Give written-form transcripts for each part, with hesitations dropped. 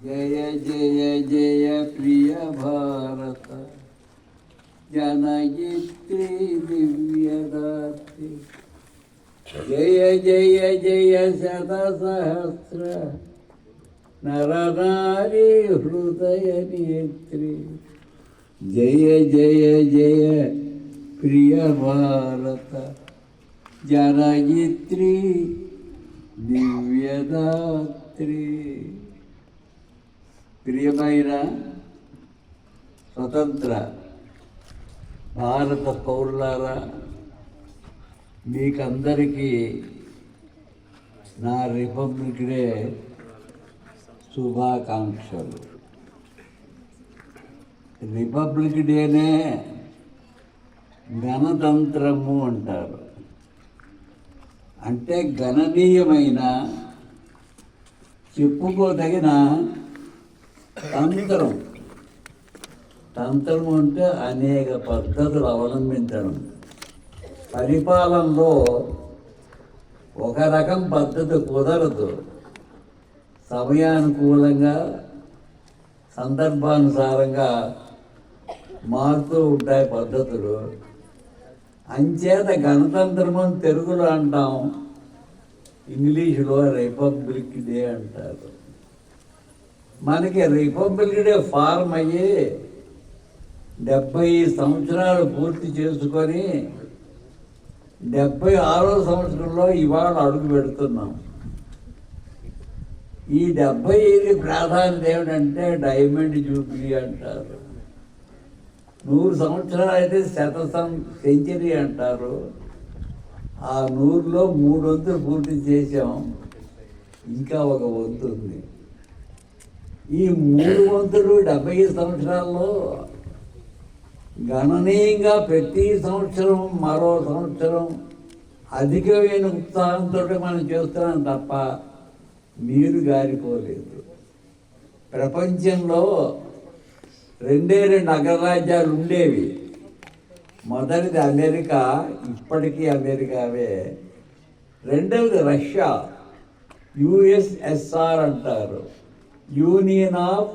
జయ జయ జయ ప్రియ భారత జనయిత్రి దివ్యదాత్రి జయ జయ జయ శతసహస్ర నరనారీ హృదయ నేత్రి జయ జయ జయ ప్రియ భారత జనయిత్రి దివ్యదాత్రి. ప్రియమైన స్వతంత్ర భారత పౌరులారా, మీకందరికీ నా రిపబ్లిక్ డే శుభాకాంక్షలు. రిపబ్లిక్ డేనే గణతంత్రము అంటారు. అంటే గణనీయమైన చెప్పుకోదగిన తంత్రం. తంత్రం అంటే అనేక పద్ధతులు అవలంబించడం. పరిపాలనలో ఒక రకం పద్ధతి కుదరదు. సమయానుకూలంగా సందర్భానుసారంగా మారుతూ ఉంటాయి పద్ధతులు. అంచేత గణతంత్రం అని తెలుగులో అంటాం, ఇంగ్లీషులో రిపబ్లిక్ డే అంటారు. మనకి రిపబ్లిక్ డే ఫార్మ్ అయ్యి 70 సంవత్సరాలు పూర్తి చేసుకొని 76వ సంవత్సరంలో ఇవాళ అడుగు పెడుతున్నాం. ఈ 70 ప్రాధాన్యత ఏమిటంటే డైమండ్ జూబ్లీ అంటారు. 100 సంవత్సరాలు అయితే సెంచరీ అంటారు. ఆ 100లో 3 వంతులు పూర్తి చేసాం, ఇంకా ఒక వంతు ఉంది. ఈ 3 వంతులు 70 సంవత్సరాల్లో గణనీయంగా ప్రతి సంవత్సరం మరో సంవత్సరం అధికమైన ఉత్సాహంతో మనం చేస్తున్నాం తప్ప నీరు గారిపోలేదు. ప్రపంచంలో 2 అగ్రరాజ్యాలు ఉండేవి. మొదటిది అమెరికా, ఇప్పటికీ అమెరికావే. రెండవది రష్యా, యుఎస్ఎస్ఆర్ అంటారు, union of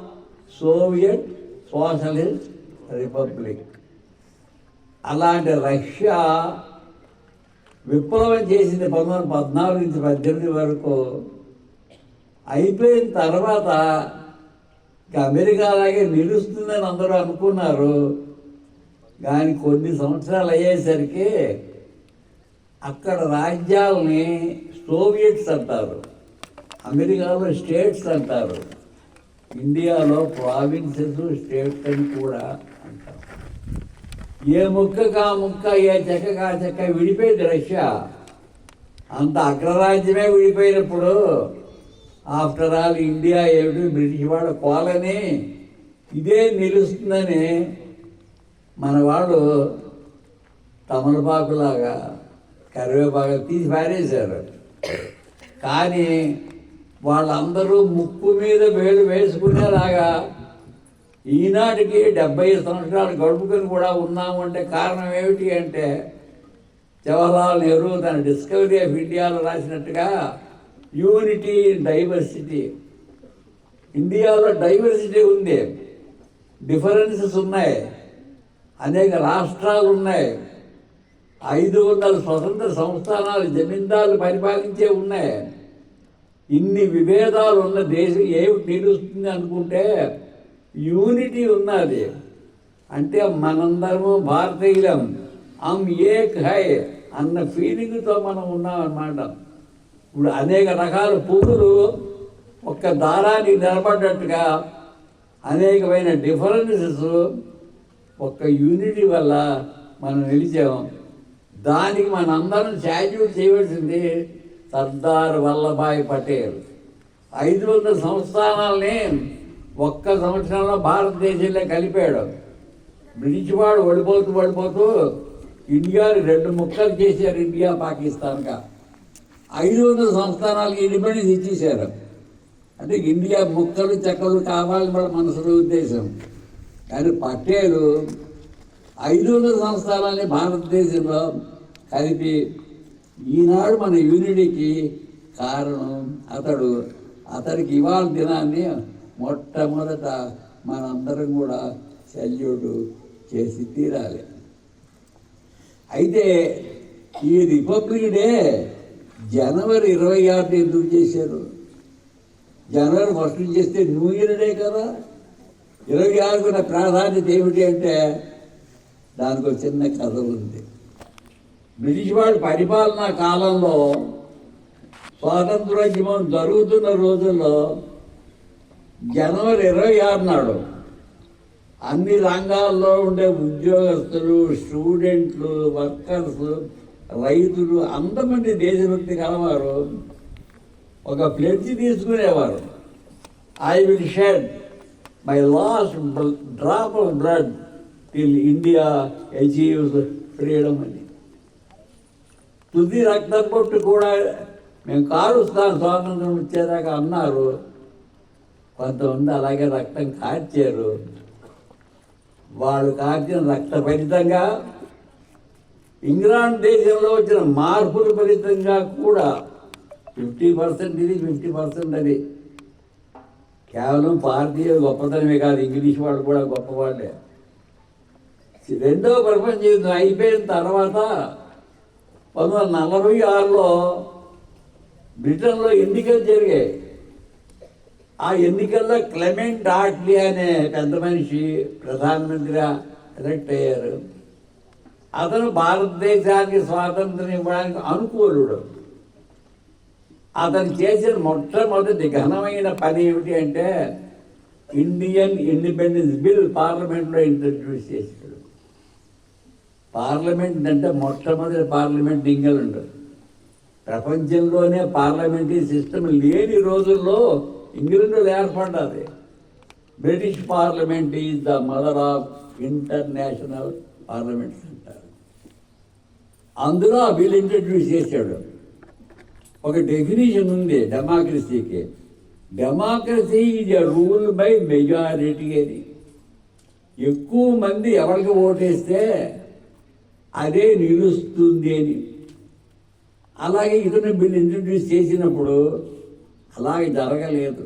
Soviet socialist republic. అలాంటి రష్యా విప్లవం చేసింది 1914 నుంచి 18 వరకు. అయిపోయిన తర్వాత అమెరికా అలాగే నిలుస్తుందని అందరూ అనుకున్నారు. కానీ కొన్ని సంవత్సరాలు అయ్యేసరికి అక్కడ రాజ్యాలని సోవియట్స్ అంటారు, అమెరికాలో స్టేట్స్ అంటారు, ఇండియాలో ప్రావిన్సెస్ స్టేట్స్ అని కూడా అంటారు. ఏ ముక్కకు ఆ ముక్క, ఏ చెక్కకు ఆ చెక్క విడిపోయింది రష్యా. అంత అగ్రరాజ్యమే విడిపోయినప్పుడు ఆఫ్టర్ ఆల్ ఇండియా ఏమిటి, బ్రిటిష్ వాళ్ళ కాలనీ, ఇదే నిలుస్తుందని మన వాళ్ళు తమలపాకులాగా కరివేపాకు తీసి పారేశారు. కానీ వాళ్ళందరూ ముక్కు మీద వేలు వేసుకునేలాగా ఈనాటికి 70 సంవత్సరాలు గడుపుకొని కూడా ఉన్నాము. అంటే కారణం ఏమిటి అంటే, జవహర్లాల్ నెహ్రూ తన డిస్కవరీ ఆఫ్ ఇండియాలో రాసినట్టుగా యూనిటీ ఇన్ డైవర్సిటీ. ఇండియాలో డైవర్సిటీ ఉంది, డిఫరెన్సెస్ ఉన్నాయి, అనేక రాష్ట్రాలు ఉన్నాయి, 500 స్వతంత్ర సంస్థానాలు జమీందారులు పరిపాలించే ఉన్నాయి. ఇన్ని విభేదాలు ఉన్న దేశం ఏమిటి నిలుస్తుంది అనుకుంటే యూనిటీ ఉన్నది. అంటే మనందరము భారతీయులం, హమ్ ఏక్ హై అన్న ఫీలింగ్తో మనం ఉన్నాం అన్నమాట. ఇప్పుడు అనేక రకాల పువ్వులు ఒక్క దారానికి నిలబడ్డట్టుగా అనేకమైన డిఫరెన్సెస్ ఒక్క యూనిటీ వల్ల మనం నిలిచాం. దానికి మనందరం శాల్యూట్ చేయవలసింది సర్దార్ వల్లభాయ్ పటేల్. 500 సంస్థానాలని ఒక్క సంవత్సరంలో భారతదేశంలో కలిపాడు. బ్రిటిష్ వాడు ఓడిపోతూ ఇండియాని 2 ముక్కలు చేశారు, ఇండియా పాకిస్తాన్గా. 500 సంస్థానాలకి ఇండిపెండెన్స్ ఇచ్చేశారు. అంటే ఇండియా ముక్కలు చెక్కలు కావాలని మన మనసులో ఉద్దేశం. కానీ పటేలు 500 సంస్థానాలని భారతదేశంలో కలిపి ఈనాడు మన యూనిటీకి కారణం అతడు. అతడికి ఇవాళ దినాన్ని మొట్టమొదట మనందరం కూడా సెల్యూట్ చేసి తీరాలి. అయితే ఈ రిపబ్లిక్ డే జనవరి 26 ఎందుకు చేశారు? జనవరి 1 చేస్తే న్యూ ఇయర్ డే కదా. 26 ప్రాధాన్యత ఏమిటి అంటే దానికి ఒక చిన్న కథ ఉంది. బ్రిటిష్ వాడి పరిపాలనా కాలంలో స్వాతంత్రోద్యమం జరుగుతున్న రోజుల్లో జనవరి 26 నాడు అన్ని రంగాల్లో ఉండే ఉద్యోగస్తులు, స్టూడెంట్లు, వర్కర్స్, రైతులు అంతమంది దేశభక్తి కలవారు ఒక ప్లెడ్జ్ తీసుకునేవారు. I will shed my last drop of blood till India achieves freedom అని. తుది రక్తం పొట్టు కూడా మేము కారుస్తాం స్వాతంత్రం వచ్చేదాకా అన్నారు. కొంతమంది అలాగే రక్తం కార్చారు. వాళ్ళు కార్చిన రక్త ఫలితంగా ఇంగ్లాండ్ దేశంలో వచ్చిన మార్పుల ఫలితంగా కూడా 50% ఇది 50% అది. కేవలం భారతీయ గొప్పతనమే కాదు, ఇంగ్లీష్ వాళ్ళు కూడా గొప్పవాళ్ళే. రెండవ ప్రపంచ యుద్ధం అయిపోయిన తర్వాత 1946లో బ్రిటన్లో ఎన్నికలు జరిగాయి. ఆ ఎన్నికల్లో క్లెమెంట్ ఆట్లీ అనే పెద్ద మనిషి ప్రధానమంత్రిగా ఎలక్ట్ అయ్యారు. అతను భారతదేశానికి స్వాతంత్రం ఇవ్వడానికి అనుకూలుడు. అతను చేసిన మొట్టమొదటి ఘనమైన పని ఏమిటి అంటే ఇండియన్ ఇండిపెండెన్స్ బిల్ పార్లమెంట్లో ఇంట్రడ్యూస్ చేశాడు. పార్లమెంట్ అంటే మొట్టమొదటి పార్లమెంట్ ఇంగ్లాండ్. ప్రపంచంలోనే పార్లమెంటరీ సిస్టమ్ లేని రోజుల్లో ఇంగ్లాండ్లో ఏర్పడ్డది. British parliament is the mother of international parliaments అంటారు. అందులో ఆ బిల్ ఇంట్రడ్యూస్ చేశాడు. ఒక డెఫినేషన్ ఉంది డెమోక్రసీకి. Democracy is a rule by majority అని. ఎక్కువ మంది ఎవరికి ఓటేస్తే అదే నిలుస్తుంది అని. అలాగే ఇతను బిల్ ఇంట్రడ్యూస్ చేసినప్పుడు అలాగే జరగలేదు.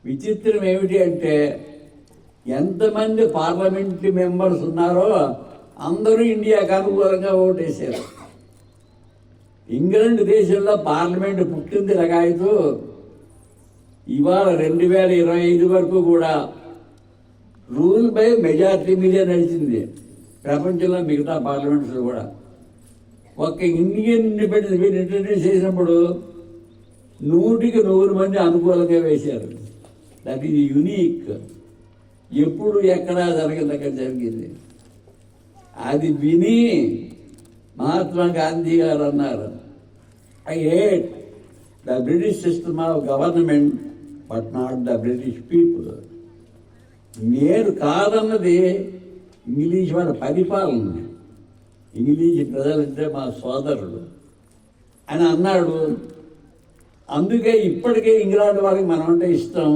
విచిత్రం ఏమిటి అంటే ఎంతమంది పార్లమెంట్ మెంబర్స్ ఉన్నారో అందరూ ఇండియాకు అనుకూలంగా ఓటేశారు. ఇంగ్లాండ్ దేశంలో పార్లమెంటు పుట్టింది లగాయతూ ఇవాళ 2025 వరకు కూడా రూల్ బై మెజారిటీ మీదే నడిచింది. ప్రపంచంలో మిగతా పార్లమెంట్స్లో కూడా ఒక ఇండియన్ ఇండిపెండెన్స్ బిల్ ఇంట్రడ్యూస్ చేసినప్పుడు 100కి 100 మంది అనుకూలంగా వేశారు. That is unique. ఎప్పుడు ఎక్కడా జరగదు, అక్కడ జరిగింది. అది విని మహాత్మా గాంధీ గారు అన్నారు, I hate the British system of government but not the British people. నేను కాదన్నది ఇంగ్లీష్ వాళ్ళ పరిపాలన. ఇంగ్లీష్ ప్రజలంటే మా సోదరులు అని అన్నాడు. అందుకే ఇప్పటికే ఇంగ్లాండ్ వాళ్ళకి మనం అంటే ఇష్టం.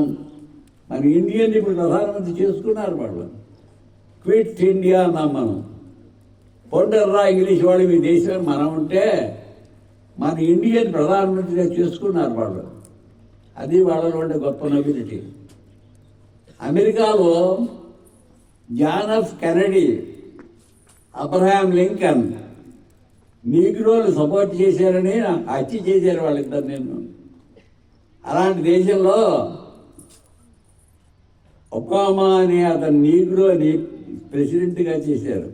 మన ఇండియన్ ఇప్పుడు ప్రధానమంత్రి చేసుకున్నారు వాళ్ళు. క్విట్ ఇండియా అన్నాం మనం. పొండర్రా ఇంగ్లీష్ వాళ్ళు మీ దేశం మనం ఉంటే మన ఇండియన్ ప్రధానమంత్రిగా చేసుకున్నారు వాళ్ళు. అది వాళ్ళలో ఉండే గొప్ప నొబిలిటీ. అమెరికాలో John F Kennedy, Abraham Lincoln నీగ్రోలు సపోర్ట్ చేశారని హత్య చేశారు వాళ్ళిద్దరు. నేను అలాంటి దేశంలో ఒబామా అనే అతను నీగ్రోని ప్రెసిడెంట్గా చేశారు.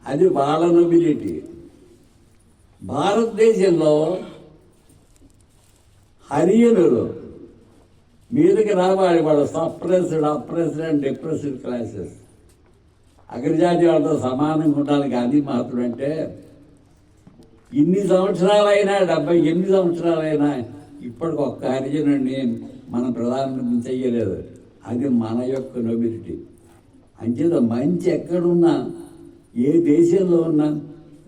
అది వాళ్ళ నొబిలిటీ. భారతదేశంలో హరియనులు మీదకి రావాలి. వాళ్ళ suppressed, oppressed and depressed classes. అగ్రజాతి వాళ్ళతో సమానంగా ఉండాలి గాంధీ మహాత్ముడు అంటే. ఇన్ని సంవత్సరాలైనా 78 సంవత్సరాలైనా ఇప్పటికి ఒక్క హరిజనుడిని మనం ప్రధానమంత్రి చెయ్యలేదు. అది మన యొక్క నొబిలిటీ. అంచేత మంచి ఎక్కడున్నా, ఏ దేశంలో ఉన్నా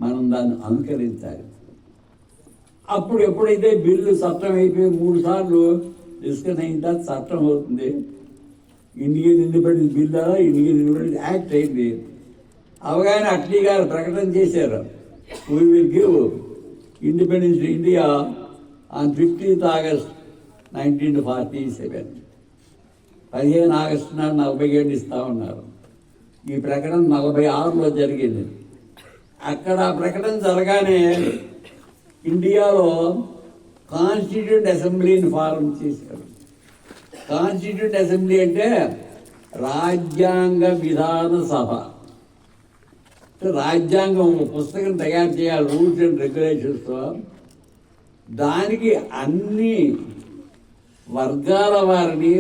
మనం దాన్ని అనుకరించాలి. అప్పుడు ఎప్పుడైతే బిల్లు చట్టం అయిపోయి 3 సార్లు డిస్కస్ అయిన తర్వాత చట్టం అవుతుంది. ఇండియన్ ఇండిపెండెన్స్ బిల్ ద్వారా ఇండియన్ ఇండిపెండెన్స్ యాక్ట్ అయింది. అవగానే అట్లీ గారు ప్రకటన చేశారు, we will give independence to India on 15th August 1947. 15 August నాడు 47 ఇస్తా ఉన్నారు. ఈ ప్రకటన 46లో జరిగింది. అక్కడ ఆ ప్రకటన జరగానే ఇండియాలో కాన్స్టిట్యూంట్ అసెంబ్లీని ఫారం చేశారు. కాన్స్టిట్యూంట్ అసెంబ్లీ అంటే రాజ్యాంగ విధాన సభ. రాజ్యాంగం ఒక పుస్తకం తయారు చేయాలి, రూల్స్ అండ్ రెగ్యులేషన్స్తో. దానికి అన్ని వర్గాల వారిని,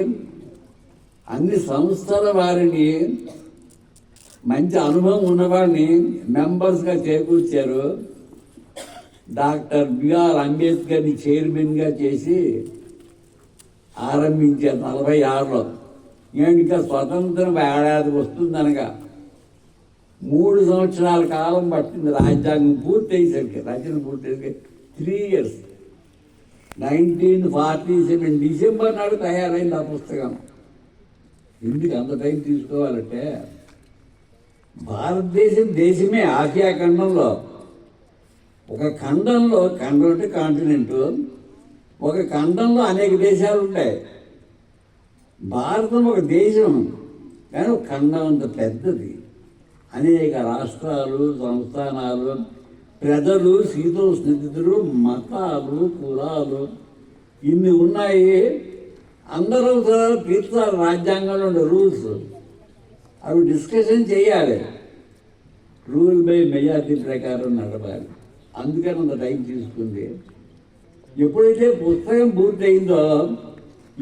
అన్ని సంస్థల వారిని, మంచి అనుభవం ఉన్నవాడిని మెంబర్స్గా చేకూర్చారు. డాక్టర్ బిఆర్ అంబేద్కర్ని చైర్మన్గా చేసి ఆరంభించారు 46లో. ఇంకా స్వతంత్రం ఏడాది వస్తుందనగా 3 సంవత్సరాల కాలం పట్టింది రాజ్యాంగం పూర్తయ్యేసరికి, రచన పూర్తయ్యేసరికి 3 years. 1947 డిసెంబర్ నాడు తయారైంది ఆ పుస్తకం. ఎందుకు అంత టైం తీసుకోవాలంటే భారతదేశం దేశమే ఆసియా ఖండంలో, ఒక ఖండంలో, ఖండం అంటే కాంటినెంట్, ఒక ఖండంలో అనేక దేశాలు ఉంటాయి. భారతం ఒక దేశం, కానీ ఒక ఖండం అంత పెద్దది. అనేక రాష్ట్రాలు, సంస్థానాలు, ప్రజలు, శీతోష్ణస్థితులు, మతాలు, కులాలు ఇన్ని ఉన్నాయి. అందరూ తీర్చాలి రాజ్యాంగంలో ఉండే రూల్స్. అవి డిస్కషన్ చేయాలి, రూల్ బై మెజారిటీ ప్రకారం నడపాలి. అందుకని అంత టైం తీసుకుంది. ఎప్పుడైతే పుస్తకం పూర్తయిందో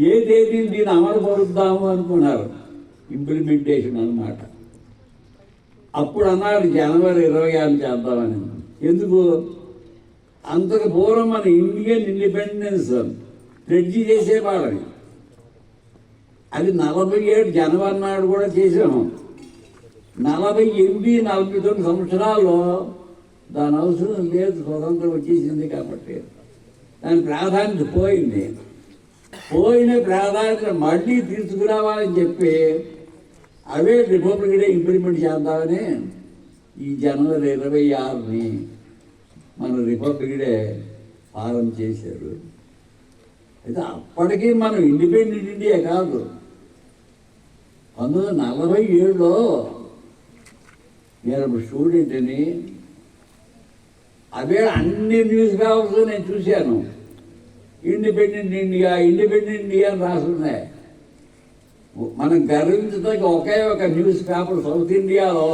ఏ తేదీని దీన్ని అమలు పరుద్దాము అనుకున్నారు, ఇంప్లిమెంటేషన్ అన్నమాట. అప్పుడు అన్నారు జనవరి 26 చేద్దామని. ఎందుకు? అంతకు పూర్వం మన ఇండియన్ ఇండిపెండెన్స్ ప్లెడ్జ్ చేసేవాళ్ళని. అది 47 జనవరి నాడు కూడా చేసాము. 48, 49 సంవత్సరాల్లో దాని అవసరం లేదు, స్వతంత్రం వచ్చేసింది కాబట్టి దాని ప్రాధాన్యత పోయింది. పోయిన ప్రాధాన్యత మళ్ళీ తీసుకురావాలని చెప్పి అవే రిపబ్లిక్ డే ఇంప్లిమెంట్ చేద్దామని ఈ జనవరి 26ని మన రిపబ్లిక్ డే ఫారం చేశారు. అయితే అప్పటికీ మనం ఇండిపెండెంట్ ఇండియా కాదు. 1947లో నేను స్టూడెంట్ని, అవే అన్ని న్యూస్ పేపర్స్ నేను చూశాను. ఇండిపెండెంట్ ఇండియా, ఇండిపెండెంట్ ఇండియా అని రాస్తున్నాయి. మనం గర్వించడానికి ఒకే ఒక న్యూస్ పేపర్ సౌత్ ఇండియాలో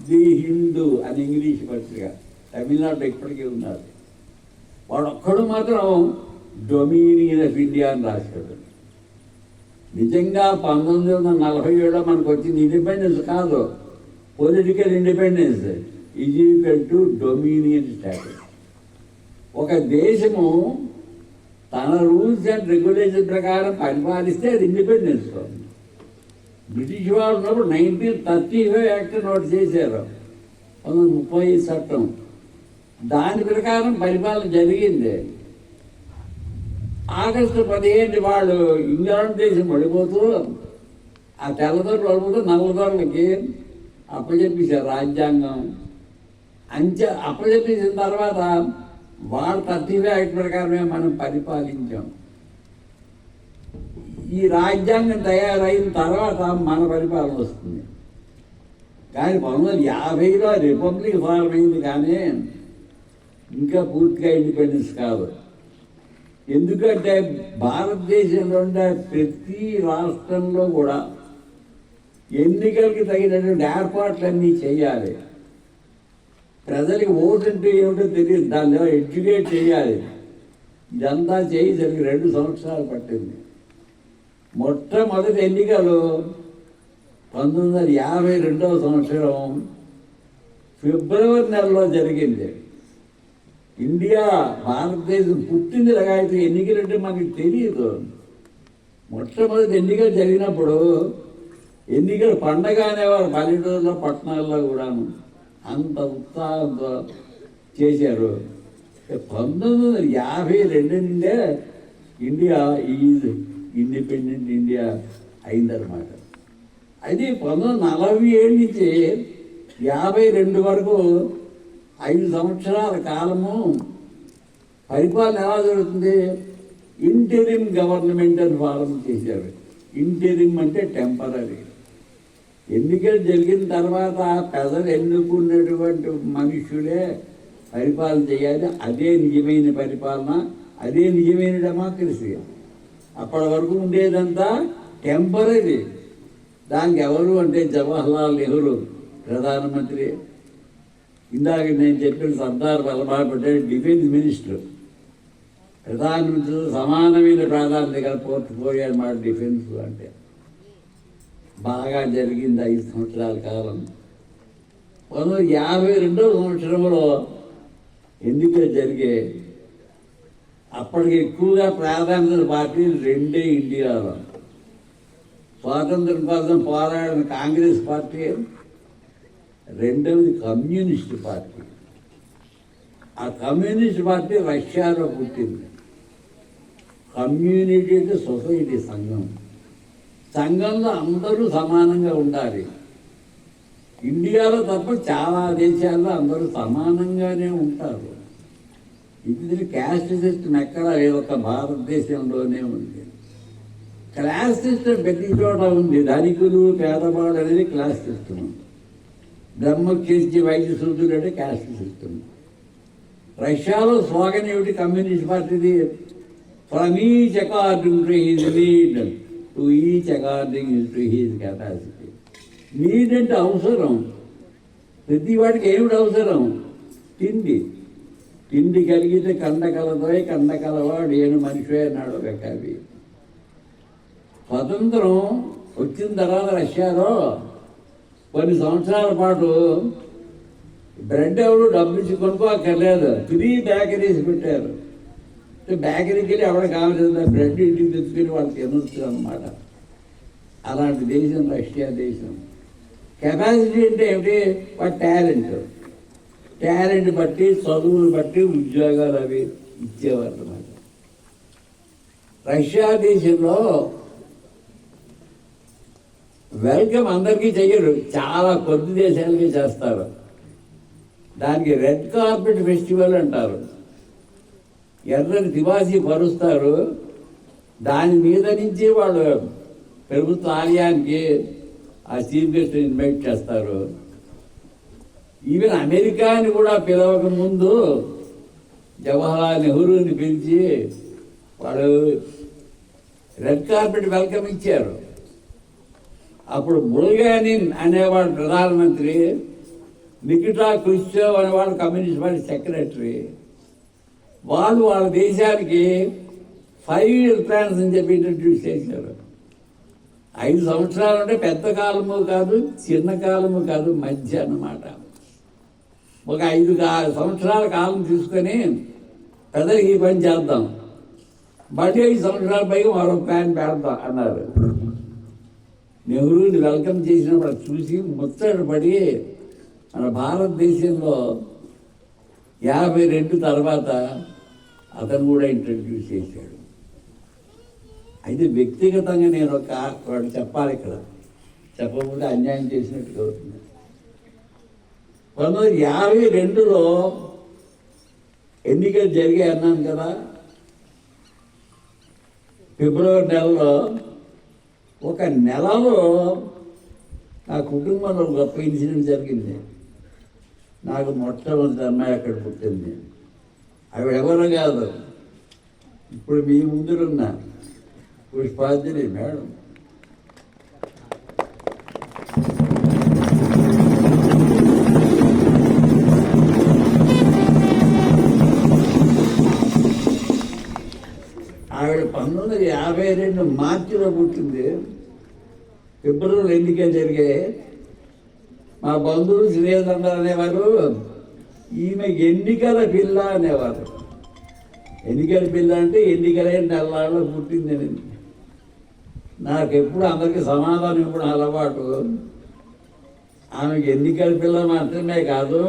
ది హిందూ అని ఇంగ్లీష్ పత్రిక, తమిళనాడులో ఇప్పటికీ ఉన్నారు. వాడు ఒక్కడు మాత్రం డొమినియన్ ఆఫ్ ఇండియా అని రాశాడు. నిజంగా 1947లో మనకు వచ్చింది ఇండిపెండెన్స్ కాదు, political independence is equal to dominion status. ఒక దేశము తన రూల్స్ అండ్ రెగ్యులేషన్ ప్రకారం పరిపాలిస్తే అది ఇండిపెండెన్స్. బ్రిటిష్ వాళ్ళు ఉన్నప్పుడు 1935 యాక్ట్ నోట్ చేశారు, 1930 చట్టం. దాని ప్రకారం పరిపాలన జరిగింది. ఆగస్టు 15 వాళ్ళు ఇంగ్లాండ్ దేశం పడిపోతూ, ఆ తెల్లదొరలు పడిపోతూ నల్లదొరలకి అప్పచెప్పేశారు రాజ్యాంగం. అప్పచెప్పేసిన తర్వాత వాళ్ళ 35 యాక్ట్ ప్రకారమే మనం పరిపాలించాం. ఈ రాజ్యాంగం తయారైన తర్వాత మన పరిపాలన వస్తుంది. కానీ 1950లో రిపబ్లిక్ ఫార్మ్ అయింది, కానీ ఇంకా పూర్తిగా ఇండిపెండెన్స్ కాదు. ఎందుకంటే భారతదేశంలో ఉండే ప్రతి రాష్ట్రంలో కూడా ఎన్నికలకి తగినటువంటి ఏర్పాట్లన్నీ చేయాలి. ప్రజలకు ఓటు అంటే ఏమిటో తెలియదు, దాన్ని ఎడ్యుకేట్ చేయాలి. ఇదంతా చేయడానికి 2 సంవత్సరాలు పట్టింది. మొట్టమొదటి ఎన్నికలు 1952వ సంవత్సరం ఫిబ్రవరి నెలలో జరిగింది. ఇండియా, భారతదేశం పుట్టింది లగాయితే ఎన్నికలు అంటే మనకి తెలియదు. మొట్టమొదటి ఎన్నికలు జరిగినప్పుడు ఎన్నికలు పండగ అనేవారు పల్లెటూరులో, పట్టణాల్లో కూడాను. అంత ఉత్సాహంతో చేశారు. 1952 నుండే ఇండియా ఈజ్ ఇండిపెండెంట్ ఇండియా అయిందన్నమాట. అది 1947 నుంచి 52 వరకు 5 సంవత్సరాల కాలము పరిపాలన ఎలా జరుగుతుంది? ఇంటరిమ్ గవర్నమెంట్ అని ఫారం చేశారు. ఇంటరిమ్ అంటే టెంపరీ. ఎన్నికలు జరిగిన తర్వాత ప్రజలు ఎన్నుకున్నటువంటి మనుషులే పరిపాలన చేయాలి. అదే నిజమైన పరిపాలన, అదే నిజమైన డెమోక్రసీ. అప్పటి వరకు ఉండేదంతా టెంపరీ. దానికి ఎవరు అంటే జవహర్లాల్ నెహ్రూ ప్రధానమంత్రి, ఇందాక నేను చెప్పిన సర్దార్ వల్లభాయ్ పటేల్ డిఫెన్స్ మినిస్టర్. ప్రధానమంత్రితో సమానమైన ప్రాధాన్యత పోర్ట్ఫోలియో మాట డిఫెన్స్ అంటే. బాగా జరిగింది 5 సంవత్సరాల కాలం. 1952వ సంవత్సరంలో ఎన్నికలు జరిగాయి. అప్పటికి ఎక్కువగా ప్రాధాన్యత పార్టీలు 2 ఇండియాలో. స్వాతంత్రం కోసం పోరాడిన కాంగ్రెస్ పార్టీ, రెండవది కమ్యూనిస్ట్ పార్టీ. ఆ కమ్యూనిస్ట్ పార్టీ రష్యాలో పుట్టింది. కమ్యూనిటీ అంటే సొసైటీ, సంఘం. సంఘంలో అందరూ సమానంగా ఉండాలి. ఇండియాలో తప్ప చాలా దేశాల్లో అందరూ సమానంగానే ఉంటారు. ఇది క్యాస్ట్ సిస్టమ్ ఎక్కడ లేదు, ఒక భారతదేశంలోనే ఉంది. క్లాస్ సిస్టమ్ ప్రతి చోట ఉంది. ధనికులు పేదవాడు అనేది క్లాస్ సిస్టమ్. బ్రహ్మకీర్తి వైద్య సూత్రుడు అంటే క్యాస్ట్ సిస్టమ్. రష్యాలో స్లోగన్ ఏమిటి కమ్యూనిస్ట్ పార్టీది? From each according to his need to each according to his capacity. Need అంటే అవసరం. ప్రతి వాడికి ఏమిటి అవసరం? తిండి. తిండి కలిగితే కండ కలదోయ్, కండ కలవాడు ఏను మనిషి అన్నాడు ఒక కవి. స్వతంత్రం వచ్చిన తర్వాత రష్యాలో కొన్ని సంవత్సరాల పాటు బ్రెడ్ ఎవరు డబ్బు ఇచ్చి కొనుక్కోక్కర్లేదు, 3 బేకరీస్ పెట్టారు. బేకరీకి వెళ్ళి ఎవడ కావాల్సిందా బ్రెడ్ ఇంటికి తెచ్చుకొని వాళ్ళు తినొచ్చు అన్నమాట. అలాంటి దేశం రష్యా దేశం. కెపాసిటీ అంటే ఏమిటి? వాటి టాలెంట్ బట్టి, చదువులు బట్టి ఉద్యోగాలు అవి ఇచ్చేవారు అన్నమాట. రష్యా దేశంలో వెల్కమ్ అందరికీ చెయ్యరు, చాలా కొద్ది దేశాలకి చేస్తారు. దానికి రెడ్ కార్పెట్ ఫెస్టివల్ అంటారు. ఎర్రని తివాసి పరుస్తారు. దాని మీద నుంచి వాళ్ళు ప్రభుత్వ ఆలయానికి ఆ చీఫ్ గెస్ట్ ఇన్వైట్ చేస్తారు. ఈవెన్ అమెరికాని కూడా పిలవక ముందు జవహర్లాల్ నెహ్రూని పిలిచి వాళ్ళు రెడ్ కార్పెట్ వెల్కమ్ ఇచ్చారు. అప్పుడు బుల్గానిన్ అనేవాడు ప్రధానమంత్రి, నికిటా క్రుష్చెవ్ అనేవాడు కమ్యూనిస్ట్ పార్టీ సెక్రటరీ. వాళ్ళు వాళ్ళ దేశానికి 5 year ప్లాన్స్ అని చెప్పి ఇంట్రడ్యూస్ చేశారు. 5 సంవత్సరాలు అంటే పెద్ద కాలము కాదు, చిన్న కాలము కాదు, మధ్య అన్నమాట. ఒక 5 సంవత్సరాల కాలం తీసుకొని పెద్దలకి ఈ పని చేద్దాం, మళ్ళీ 5 సంవత్సరాల పైగా మరో ప్లాన్ పెడతాం అన్నారు. నెహ్రూని వెల్కమ్ చేసినప్పుడు చూసి ముచ్చటపడి మన భారతదేశంలో 52 తర్వాత అతను కూడా ఇంట్రడ్యూస్ చేశాడు. అయితే వ్యక్తిగతంగా నేను ఒకటి చెప్పాలి ఇక్కడ, చెప్పకపోతే అన్యాయం చేసినట్టుగా అవుతుంది. 1952లో ఎన్నికలు జరిగాయి అన్నాను కదా. ఫిబ్రవరి నెలలో, ఒక నెలలో నా కుటుంబంలో గొప్ప ఇన్సిడెంట్ జరిగింది. నాకు మొట్టమొదటి అమ్మాయి అక్కడ పుట్టింది. ఆవిడ ఎవరు కాదు, ఇప్పుడు మీ ముందున్న పుష్పాంజలి మేడం. ఆవిడ 1952 మార్చిలో పుట్టింది. ఫిబ్రవరిలో ఎన్నికలు జరిగాయి. మా బంధువులు శ్రీధర్ అనేవారు ఈమె ఎన్నికల పిల్ల అనేవారు. ఎన్నికల పిల్ల అంటే ఎన్నికలైన నెలల్లో పుట్టింది. నాకెప్పుడు అందరికీ సమాధానం ఇవ్వడం అలవాటు. ఆమెకి ఎన్నికల పిల్ల మాత్రమే కాదు,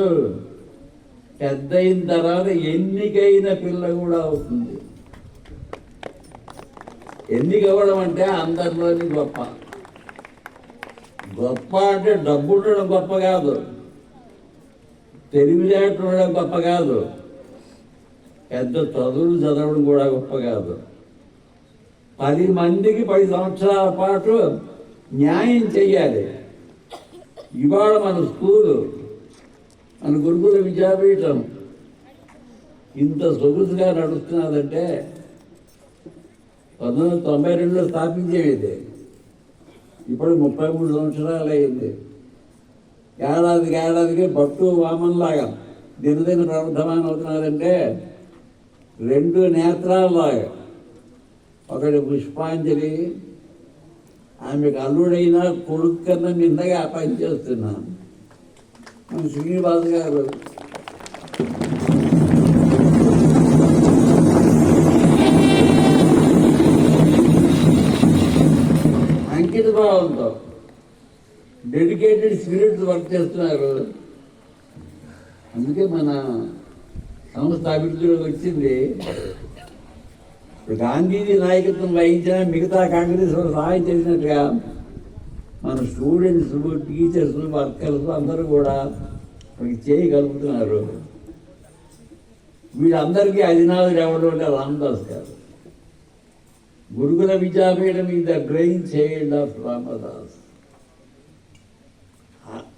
పెద్ద అయిన తర్వాత ఎన్నికైన పిల్ల కూడా అవుతుంది. ఎన్నిక అవ్వడం అంటే అందరిలోని గొప్ప. గొప్ప అంటే డబ్బు ఉండడం గొప్ప కాదు, తెలివితేటలు ఉండడం గొప్ప కాదు, పెద్ద చదువులు చదవడం కూడా గొప్ప కాదు. 10 మందికి 10 సంవత్సరాల పాటు న్యాయం చెయ్యాలి. ఇవాళ మన స్కూలు, మన గురుకుల విద్యాపీఠం ఇంత సొగుసుగా నడుస్తున్నదంటే 1992లో స్థాపించేది. ఇప్పుడు 33 సంవత్సరాలు అయింది. ఏడాదికి భట్టు వామన్లాగా దినదిన ప్రవర్ధమానం అవుతున్నారంటే 2 నేత్రాలలాగా. ఒకటి పుష్పాంజలి, ఆమెకు అల్లుడైనా కొడుకు కన్నా నిన్నగా పనిచేస్తున్నాను. మన శ్రీనివాస్ గారు అంకిత భావంతో డెడికేటెడ్ స్పిరిట్ వర్క్ చేస్తున్నారు. అందుకే మన సంస్థ అభివృద్ధిలోకి వచ్చింది. ఇప్పుడు గాంధీజీ నాయకత్వం వహించిన మిగతా కాంగ్రెస్ వాళ్ళు సహాయం చేసినట్టుగా మన స్టూడెంట్స్, టీచర్స్, వర్కర్స్ అందరూ కూడా మనకి చేయగలుగుతున్నారు. వీళ్ళందరికీ అధినాథుడు ఎవరు అంటే Ramdas garu. Gurukula Vidyapeetham is the brain child of Ramdas.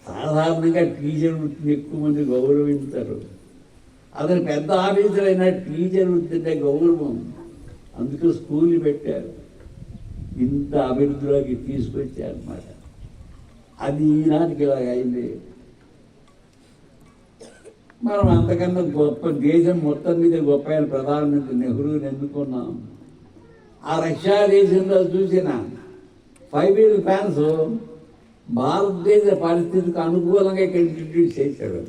సాధారణంగా టీచర్ వృత్తిని ఎక్కువ మంది గౌరవించారు. అతను పెద్ద ఆఫీసర్ అయినా టీచర్ వృత్తి అంటే గౌరవం. అందుకు స్కూల్ పెట్టారు, ఇంత అభివృద్ధిలోకి తీసుకొచ్చారన్నమాట. అది ఈనాటికి ఇలాగ అయింది. మనం అంతకన్నా గొప్ప దేశం మొత్తం మీద గొప్ప అయిన ప్రధానమంత్రి నెహ్రూని ఎన్నుకున్నాం. ఆ రష్యా దేశంలో చూసిన 5 wheel ఫ్యాన్స్ భారతదేశ పరిస్థితికి అనుకూలంగా ఇంట్రడ్యూస్ చేశాడు.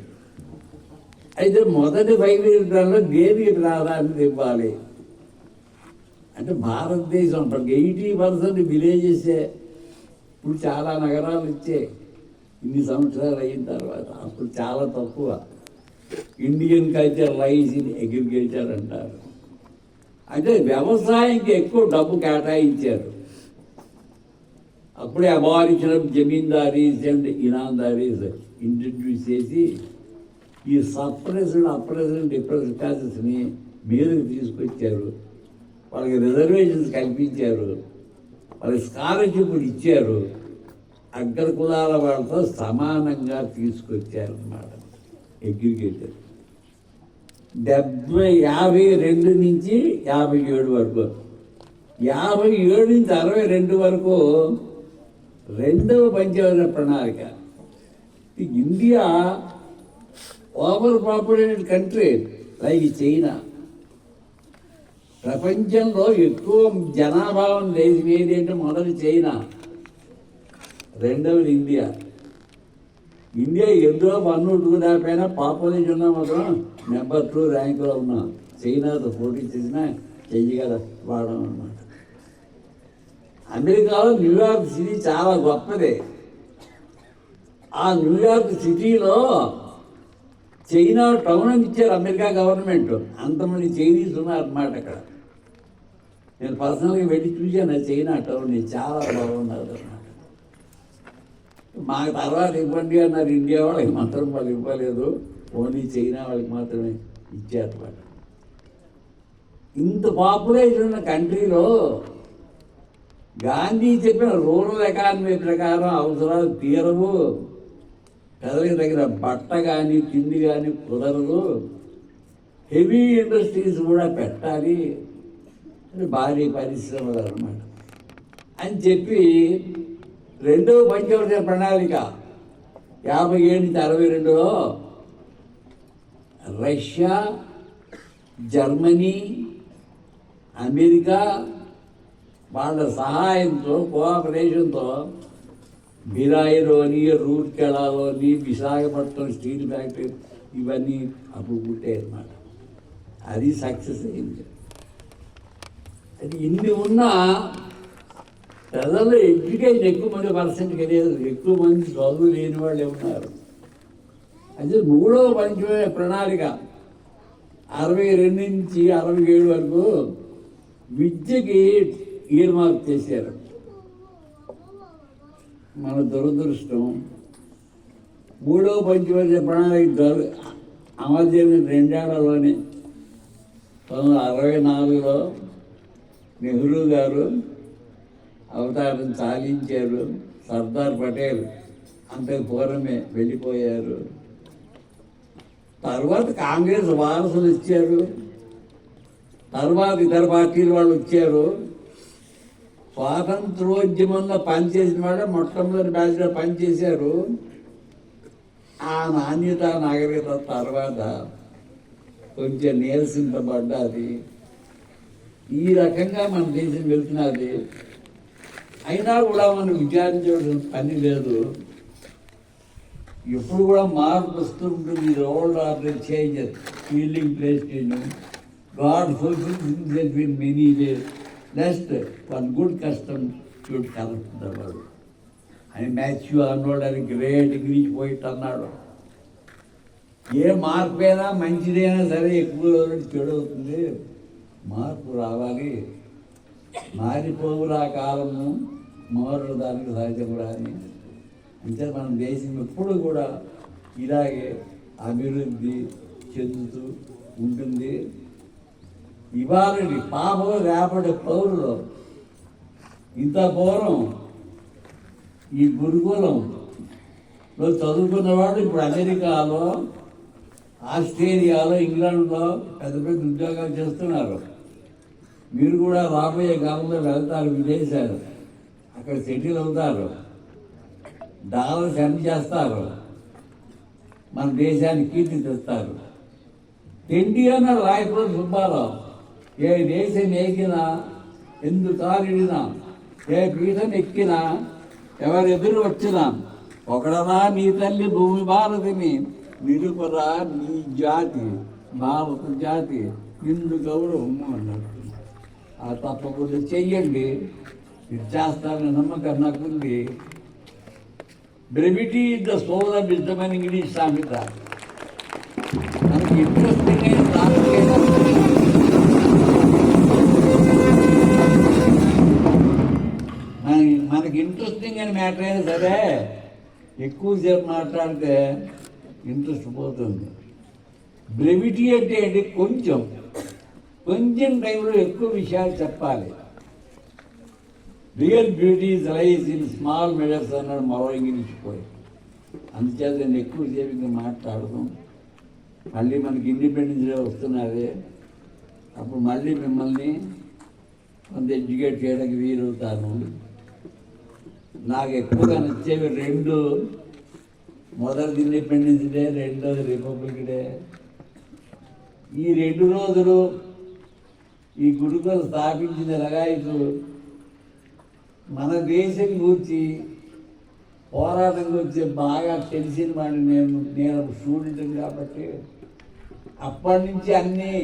అయితే మొదటి 5 wheel ఫ్యాన్లో దేనికి ప్రాధాన్యత ఇవ్వాలి అంటే భారతదేశం అప్పటికి 80% విలేజెసే. ఇప్పుడు చాలా నగరాలు ఇచ్చే ఇన్ని సంవత్సరాలు అయిన తర్వాత. అప్పుడు చాలా తక్కువ. Indian culture lies in agriculture అంటారు. అంటే వ్యవసాయంకి ఎక్కువ డబ్బు కేటాయించారు. అప్పుడే అబారిషన్ ఆఫ్ జమీందారీస్ అండ్ ఇనాందారీస్ ఇంట్రడ్యూస్ చేసి ఈ సప్రెస్డ్, అప్రెస్డ్, డిప్రెస్డ్ క్లాసెస్ని మీదకి తీసుకొచ్చారు. వాళ్ళకి రిజర్వేషన్స్ కల్పించారు, వాళ్ళకి స్కాలర్షిప్లు ఇచ్చారు. అగ్ర కులాల వాళ్ళతో సమానంగా తీసుకొచ్చారు అన్నమాట అగ్రికల్చర్. 52 నుంచి 57 వరకు, 57 నుంచి 62 వరకు రెండవ పంచవర్ష ప్రణాళిక. India over populated country like China. ప్రపంచంలో ఎక్కువ జనాభా దేశం ఏది అంటే మొదటి చైనా, రెండవది ఇండియా. ఇండియా ఎందులో పన్ను దాపైనా పాపులేషన్ మాత్రం నెంబర్ 2 ర్యాంకులో ఉన్నాం. చైనాతో పోటీ చేసినా చెయ్యగల వాడడం అన్నమాట. అమెరికాలో న్యూయార్క్ సిటీ చాలా గొప్పదే. ఆ న్యూయార్క్ సిటీలో చైనా టౌన్ అని ఇచ్చారు అమెరికా గవర్నమెంట్. అంతమంది చైనీస్ ఉన్నారన్నమాట అక్కడ. నేను పర్సనల్గా వెళ్ళి చూశాను చైనా టౌన్. చాలా బాగున్నారు అన్నమాట. మాకు తర్వాత ఇవ్వండి అన్నారు ఇండియా వాళ్ళకి మాత్రం. వాళ్ళు ఇవ్వలేదు, ఓన్లీ చైనా వాళ్ళకి మాత్రమే ఇచ్చారన్నమాట. ఇంత పాపులేషన్ ఉన్న కంట్రీలో గాంధీ చెప్పిన రూరల్ ఎకానమీ ప్రకారం అవసరాలు తీరవు, ప్రజలకు తగిన బట్ట కానీ తిండి కానీ కుదరదు, హెవీ ఇండస్ట్రీస్ కూడా పెట్టాలి, భారీ పరిశ్రమలు అన్నమాట అని చెప్పి రెండవ పంచవర్ష ప్రణాళిక 57 నుంచి 62లో రష్యా, జర్మనీ, అమెరికా వాళ్ళ సహాయంతో, కోఆపరేషన్తో బిరాయిలోని, రూర్కెలాలోని, విశాఖపట్నం స్టీల్ ఫ్యాక్టరీ ఇవన్నీ అప్పుడు పుట్టాయి అన్నమాట. అది సక్సెస్ అయింది. అది ఇన్ని ఉన్నా ప్రజల్లో ఎడ్యుకేషన్ ఎక్కువ మంది పర్సెంట్కి లేదు. ఎక్కువ మంది చదువు లేని వాళ్ళే ఉన్నారు. అయితే 3వ పంచవర్ష ప్రణాళిక 62 నుంచి 67 వరకు విద్యకి ఈర్మార్క్ చేశారు. మన దురదృష్టం 3వ పంచవర్ష ప్రణాళిక అమలు చేసిన 2 ఏళ్లలోనే 1964లో నెహ్రూ గారు అవతారం చాలించారు. సర్దార్ పటేల్ అంతకు పూర్వమే వెళ్ళిపోయారు. తర్వాత కాంగ్రెస్ వారసులు ఇచ్చారు, తర్వాత ఇతర పార్టీల వాళ్ళు వచ్చారు. స్వాతంత్రోద్యమంలో పనిచేసిన వాళ్ళే మొట్టమొదటి బ్యాచ్లో పనిచేశారు. ఆ నాణ్యత నాగరికత తర్వాత కొంచెం నీరసింపబడ్డది. ఈ రకంగా మన దేశం వెళ్తున్నది. అయినా కూడా మనం విచారించవలసిన పని లేదు. ఎప్పుడు కూడా మార్పు వస్తూ ఉంటుంది. Rolled of the changes fielding PlayStation God fulfils in many ways next one good custom should correct the world అని మ్యాథ్యూ అన్నోడ్ అని గ్రేట్ ఇంగ్లీష్ పోయిట్ అన్నాడు. ఏ మార్పు అయినా మంచిదైనా సరే ఎక్కువ రోజులు చెడు అవుతుంది. మార్పు రావాలి. మారిపోవులా కాలము మారు దానికి సహజం కూడా అని. అంటే మన దేశం ఎప్పుడు కూడా ఇలాగే అభివృద్ధి చెందుతూ ఉంటుంది. ఇవాళ పాపం రేపటి పౌరులు ఇంత పూర్వం ఈ గురుకులంలో చదువుకున్నవాడు ఇప్పుడు అమెరికాలో, ఆస్ట్రేలియాలో, ఇంగ్లాండ్లో పెద్ద పెద్ద ఉద్యోగాలు చేస్తున్నారు. మీరు కూడా రాబోయే కాలంలో వెళ్తారు విదేశాలు, అక్కడ సెటిల్ అవుతారు, డాలర్స్ ఎర్న్ చేస్తారు, మన దేశానికి కీర్తి తెస్తారు. తిండి అన్న రాయపురం సుబ్బారావు ఏ దేశం ఎక్కినా, ఎందు కాలిడినా, ఏ పీఠం ఎక్కినా, ఎవరెదురు వచ్చినా ఒకడరా నీ తల్లి భూమి భారతిని, నిరుపరా నీ జాతి భారత జాతి నిండు గౌరవము అన్నారు. ఆ తప్పకుండా చెయ్యండి, ఇది చేస్తారని నమ్మకం నాకుంది. Brevity is the soul of wisdom అని ఇంగ్లీష్ సామెత. మనకి ఇంట్రెస్టింగ్ అయిన మనకి ఇంట్రెస్టింగ్ అయిన మ్యాటర్ అయినా సరే ఎక్కువసేపు మాట్లాడితే ఇంట్రెస్ట్ పోతుంది. బ్రెవిటీ అంటే ఏంటి? కొంచెం టైంలో ఎక్కువ విషయాలు చెప్పాలి. Real beauty lies in small measures అన్నాడు మరో ఇంగ్లీష్ పోయి. అందుచేత నేను ఎక్కువసేపు ఇంకా మాట్లాడదాం. మళ్ళీ మనకి ఇండిపెండెన్స్ డే వస్తున్నది. అప్పుడు మళ్ళీ మిమ్మల్ని కొంత ఎడ్యుకేట్ చేయడానికి వీలవుతాను. నాకు ఎక్కువగా నచ్చేవి రెండు, మొదటిది ఇండిపెండెన్స్ డే, రెండోది రిపబ్లిక్ డే. ఈ 2 రోజులు ఈ గురుకులు స్థాపించిన లగాయతు మన దేశం గురించి పోరాటం గురించి బాగా తెలిసిన వాడిని నేను స్టూడెంట్ కాబట్టి అప్పటి నుంచి అన్నీ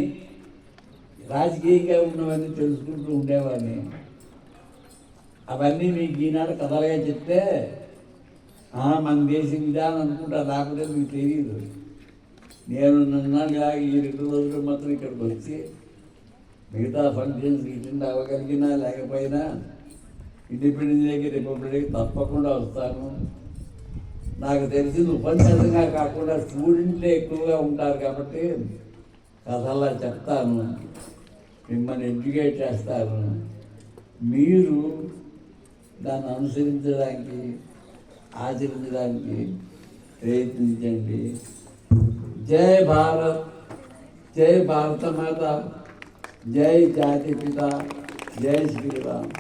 రాజకీయంగా ఉన్నవన్నీ తెలుసుకుంటూ ఉండేవాడిని. అవన్నీ మీకు ఈనాడు కథలుగా చెప్తే మన దేశం విధానం అనుకుంటా, లేకపోతే మీకు తెలియదు. నేను నన్నగా ఈ 2 రోజులు మాత్రం ఇక్కడికి వచ్చి మిగతా ఫంక్షన్స్ అటెండ్ అవ్వగలిగినా లేకపోయినా ఇండిపెండెన్స్ డేకి, రిపబ్లిక్ డేకి తప్పకుండా వస్తాను. నాకు తెలిసింది ఉపన్యాసంగా కాకుండా స్టూడెంట్లే ఎక్కువగా ఉంటారు కాబట్టి కథల్లా చెప్తాను, మిమ్మల్ని ఎడ్యుకేట్ చేస్తాను. మీరు దాన్ని అనుసరించడానికి, ఆచరించడానికి ప్రయత్నించండి. జై భారత్, జై భారత మాత, జై జాతి పిత, జై శ్రీరామ్.